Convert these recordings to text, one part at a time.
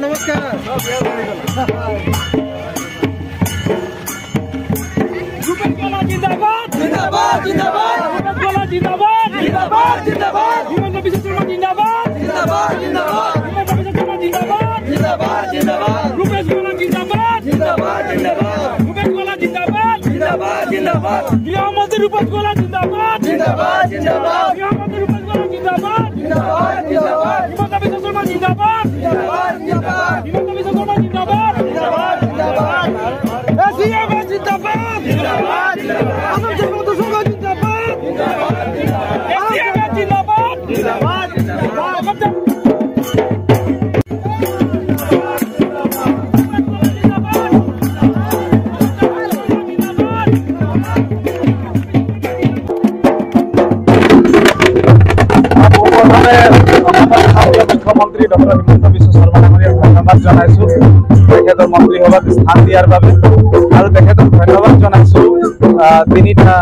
নমস্কাৰ জিন্দাবাদ জিন্দাবাদ জিন্দাবাদ জিন্দাবাদ জিন্দাবাদ জিন্দাবাদ হিমন্ত বিশ্ব শৰ্মা জিন্দাবাদ জিন্দাবাদ জিন্দাবাদ হিমন্ত বিশ্ব শৰ্মা জিন্দাবাদ জিন্দাবাদ জিন্দাবাদ রূপেশ গোলাম জিন্দাবাদ জিন্দাবাদ জিন্দাবাদ রূপেশ গোলাম জিন্দাবাদ জিন্দাবাদ জিন্দাবাদ গৃহমন্ত্রী রূপেশ গোলাম জিন্দাবাদ জিন্দাবাদ জিন্দাবাদ গৃহমন্ত্রী রূপেশ গোলাম জিন্দাবাদ জিন্দাবাদ জিন্দাবাদ হিমন্ত বিশ্ব শৰ্মা জিন্দাবাদ জিন্দাবাদ জিন্দাবাদ হিমন্ত বিশ্ব শৰ্মা জিন্দাবাদ জিন্দাবাদ জিন্দাবাদ এসিএম জিন্দাবাদ জিন্দাবাদ জিন্দাবাদ হিমন্ত শৰ্মা জিন্দাবাদ জিন্দাবাদ জিন্দাবাদ এসিএম জিন্দাবাদ জিন্দাবাদ জিন্দাবাদ মুখ্যমন্ত্ৰী ডক্টৰ হিমন্ত বিশ্ব শৰ্মা ডাঙৰীয়াক ধন্যবাদ জনাইছো তেখেতৰ মন্ত্ৰী সভাত স্থান দিয়াৰ বাবে আৰু তেখেতক ধন্যবাদ জনাইছো তিনিটা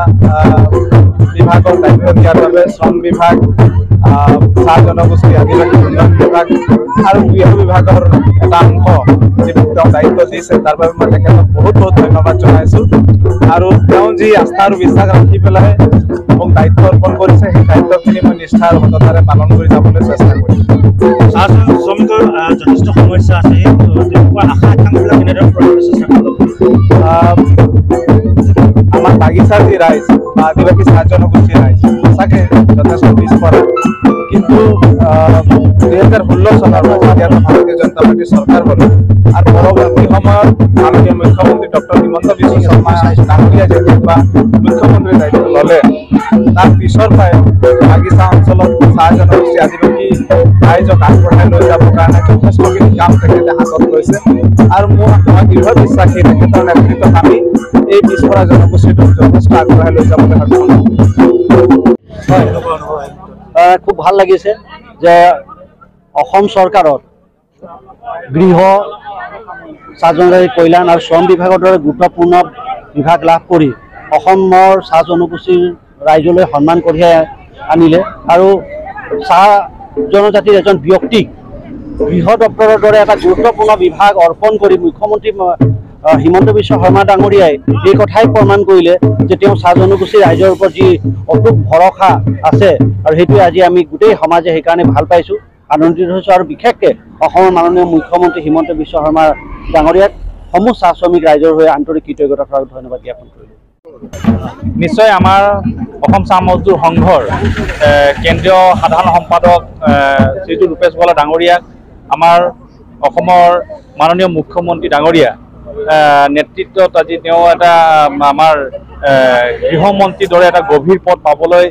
বিভাগৰ দায়িত্ব দিয়াৰ বাবে শ্ৰম বিভাগ চাহ জনগোষ্ঠী আদিবাসী উন্নয়ন বিভাগ আৰু গৃহ বিভাগৰ এটা অংশ যিটো দায়িত্ব দিছে তাৰ বাবে মই তেখেতক বহুত বহুত ধন্যবাদ জনাইছো আৰু তেওঁ যি আস্থা আৰু বিশ্বাস ৰাখি পেলাই মোক দায়িত্ব অৰ্পণ কৰিছে সেই দায়িত্বখিনি মই নিষ্ঠা আৰু সততাৰে পালন কৰি যাবলৈ চেষ্টা কৰিম চাহ শ্ৰমিকৰ যথেষ্ট সমস্যা আছে তেনেকুৱা আশা আকাংক্ষাবিলাক কেনেদৰে পূৰণ চেষ্টা কৰিব আমাৰ বাগিচাৰ যি ৰাইজ বা আদিবাসী চাহ জনগোষ্ঠীৰ ৰাইজ সঁচাকৈ যথেষ্ট পিছপৰা কিন্তু 2016 চনৰ পৰা ভাৰতীয় জনতা পাৰ্টীৰ চৰকাৰ হ'ল আৰু পৰৱৰ্তী সময়ত মাননীয় মুখ্যমন্ত্ৰী ডক্টৰ হিমন্ত বিশ্ব শৰ্মা ডাঙৰীয়া যেতিয়া মুখ্যমন্ত্ৰীৰ দায়িত্ব ল'লে তাৰ পিছৰ পৰাই বাগিচা অঞ্চলত চাহ জনগোষ্ঠী আদিবাসী ৰাইজক আগবঢ়াই লৈ যাবৰ কাৰণে যথেষ্টখিনি কাম তেখেতে হাতত লৈছে আৰু মই দৃঢ় বিশ্বাসী তেখেতৰ নেতৃত্বত আমি এই পিছপৰা জনগোষ্ঠীটোক যথেষ্ট আগবঢ়াই লৈ যাবলৈ সক্ষম হয় খুব ভাল লাগিছে যে অসম চৰকাৰৰ গৃহ চাহ জনজাতি কল্যাণ আৰু শ্ৰম বিভাগৰ দৰে গুৰুত্বপূৰ্ণ বিভাগ লাভ কৰি অসমৰ চাহ জনগোষ্ঠীৰ ৰাইজলৈ সন্মান কঢ়িয়াই আনিলে আৰু চাহ জনজাতিৰ এজন ব্যক্তিক গৃহ দপ্তৰৰ দৰে এটা গুৰুত্বপূৰ্ণ বিভাগ অৰ্পণ কৰি মুখ্যমন্ত্ৰী হিমন্ত বিশ্ব শৰ্মা ডাঙৰীয়াই এই কথাই প্ৰমাণ কৰিলে যে তেওঁ চাহ জনগোষ্ঠীৰ ৰাইজৰ ওপৰত যি অটুট ভৰসা আছে আৰু সেইটোৱে আজি আমি গোটেই সমাজে সেইকাৰণে ভাল পাইছোঁ আনন্দিত হৈছোঁ আৰু বিশেষকৈ অসমৰ মাননীয় মুখ্যমন্ত্ৰী হিমন্ত বিশ্ব শৰ্মা ডাঙৰীয়াক সমূহ চাহ শ্ৰমিক ৰাইজৰ হৈ আন্তৰিক কৃতজ্ঞতা আৰু ধন্যবাদ জ্ঞাপন কৰিলোঁ নিশ্চয় আমাৰ অসম চাহ মজদুৰ সংঘৰ কেন্দ্ৰীয় সাধাৰণ সম্পাদক শ্ৰীযুত ৰূপেশ গোলা ডাঙৰীয়াক আমাৰ অসমৰ মাননীয় মুখ্যমন্ত্ৰী ডাঙৰীয়া নেতৃত্বত আজি তেওঁ এটা আমাৰ গৃহমন্ত্ৰীৰ দৰে এটা গভীৰ পদ পাবলৈ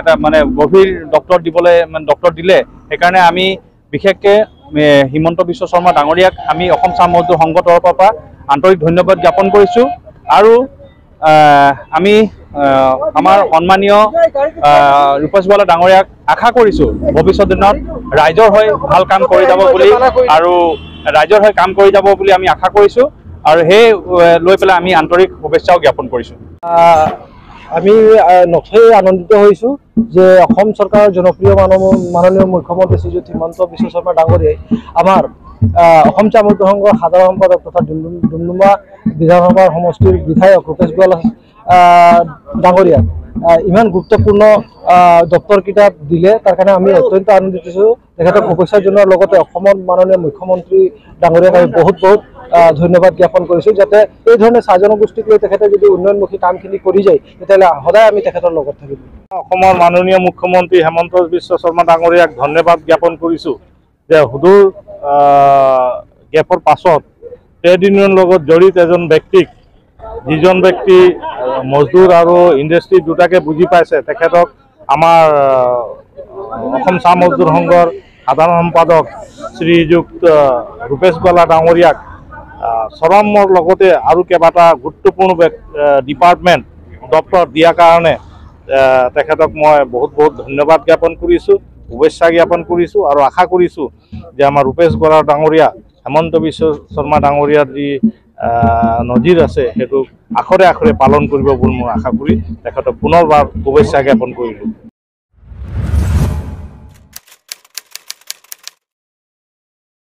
এটা মানে গভীৰ ডক্টৰ দিলে সেইকাৰণে আমি বিশেষকৈ হিমন্ত বিশ্ব শৰ্মা ডাঙৰীয়াক আমি অসম চাহ মজদুৰ সংঘৰ তৰফৰ পৰা আন্তৰিক ধন্যবাদ জ্ঞাপন কৰিছোঁ আৰু আমি আমাৰ সন্মানীয় ৰূপেশ গোলা ডাঙৰীয়াক আশা কৰিছোঁ ভৱিষ্যত দিনত ৰাইজৰ হৈ ভাল কাম কৰি যাব বুলি আৰু ৰাইজৰ হৈ কাম কৰি যাব বুলি আমি আশা কৰিছোঁ আৰু সেই লৈ পেলাই আমি আন্তৰিক শুভেচ্ছাও জ্ঞাপন কৰিছোঁ আমি নথৈ আনন্দিত হৈছোঁ যে অসম চৰকাৰৰ জনপ্ৰিয় মাননীয় মুখ্যমন্ত্ৰী শ্ৰীযুত হিমন্ত বিশ্ব শৰ্মা ডাঙৰীয়াই আমাৰ অসম চাহ মজদুৰ সংঘৰ সাধাৰণ সম্পাদক তথা ডুমডুমা বিধানসভাৰ সমষ্টিৰ বিধায়ক ৰূপেশ গোলা ডাঙৰীয়াক ইমান গুৰুত্বপূৰ্ণ দপ্তৰকেইটা দিলে তাৰ কাৰণে আমি অত্যন্ত আনন্দিত হৈছোঁ তেখেতক শুভেচ্ছা জনোৱাৰ লগতে অসমৰ মাননীয় মুখ্যমন্ত্ৰী ডাঙৰীয়াক আমি বহুত বহুত ধন্যবাদ জ্ঞাপন কৰিছোঁ যাতে এই ধৰণে চাহ জনগোষ্ঠীক লৈ তেখেতে যদি উন্নয়নমুখী কামখিনি কৰি যায় তেতিয়াহ'লে সদায় আমি তেখেতৰ লগত থাকিম অসমৰ মাননীয় মুখ্যমন্ত্ৰী হিমন্ত বিশ্ব শৰ্মা ডাঙৰীয়াক ধন্যবাদ জ্ঞাপন কৰিছোঁ যে সুদূৰ গেপৰ পাছত ট্ৰেড ইউনিয়নৰ লগত জড়িত এজন ব্যক্তিক যিজন ব্যক্তি মজদুৰ আৰু ইণ্ডাষ্ট্ৰী দুটাকে বুজি পাইছে তেখেতক আমাৰ অসম চাহ মজদুৰ সংঘৰ সাধাৰণ সম্পাদক শ্ৰীযুক্ত ৰূপেশ গোলা ডাঙৰীয়াক চৰমৰ লগতে আৰু কেইবাটা গুৰুত্বপূৰ্ণ ডিপাৰ্টমেণ্ট দপ্তৰ দিয়াৰ কাৰণে তেখেতক মই বহুত বহুত ধন্যবাদ জ্ঞাপন কৰিছোঁ শুভেচ্ছা জ্ঞাপন কৰিছোঁ আৰু আশা কৰিছোঁ যে আমাৰ ৰূপেশ গোলা ডাঙৰীয়া হিমন্ত বিশ্ব শৰ্মা ডাঙৰীয়াৰ যি নজিৰ আছে সেইটো আখৰে আখৰে পালন কৰিব বুলি মই আশা কৰি তেখেতক পুনৰবাৰ শুভেচ্ছা জ্ঞাপন কৰিলোঁ।